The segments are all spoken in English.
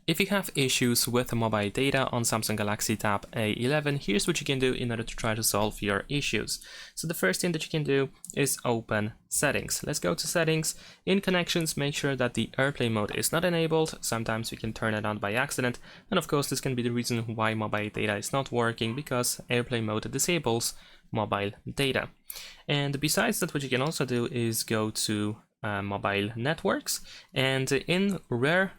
If you have issues with mobile data on Samsung Galaxy Tab A11, here's what you can do in order to try to solve your issues. So the first thing that you can do is open Settings. Let's go to Settings. In Connections, make sure that the AirPlay mode is not enabled. Sometimes we can turn it on by accident. And of course, this can be the reason why mobile data is not working, because AirPlay mode disables mobile data. And besides that, what you can also do is go to Mobile Networks, and in rare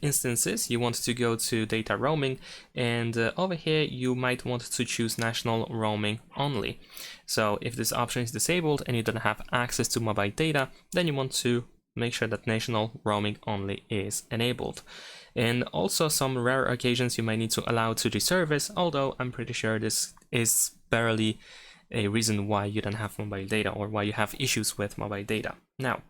instances you want to go to data roaming, and over here you might want to choose national roaming only. So if this option is disabled and you don't have access to mobile data, then you want to make sure that national roaming only is enabled. And also some rare occasions you might need to allow 2G service, although I'm pretty sure this is barely a reason why you don't have mobile data or why you have issues with mobile data. Now,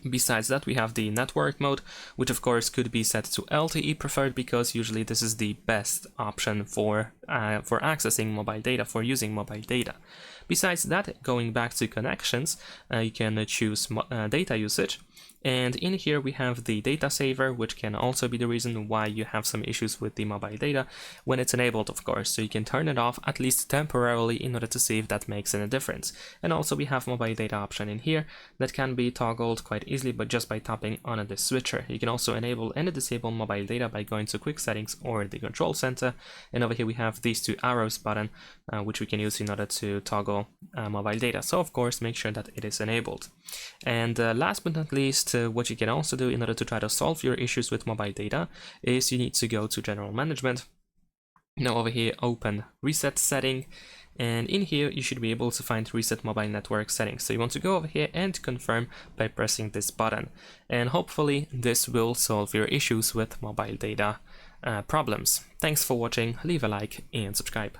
besides that, we have the network mode, which of course could be set to LTE preferred, because usually this is the best option for accessing mobile data, for using mobile data. Besides that, going back to connections, you can choose data usage. And in here we have the data saver, which can also be the reason why you have some issues with the mobile data when it's enabled, of course. So you can turn it off at least temporarily in order to see if that makes any difference. And also we have mobile data option in here that can be toggled quite easily, but just by tapping on the switcher. You can also enable and disable mobile data by going to quick settings or the control center. And over here we have these two arrows button, which we can use in order to toggle mobile data. So of course make sure that it is enabled. And last but not least, what you can also do in order to try to solve your issues with mobile data is you need to go to General Management. Now over here, open Reset Setting, and in here you should be able to find Reset Mobile Network Settings. So you want to go over here and confirm by pressing this button, and hopefully this will solve your issues with mobile data problems. Thanks for watching, leave a like and subscribe.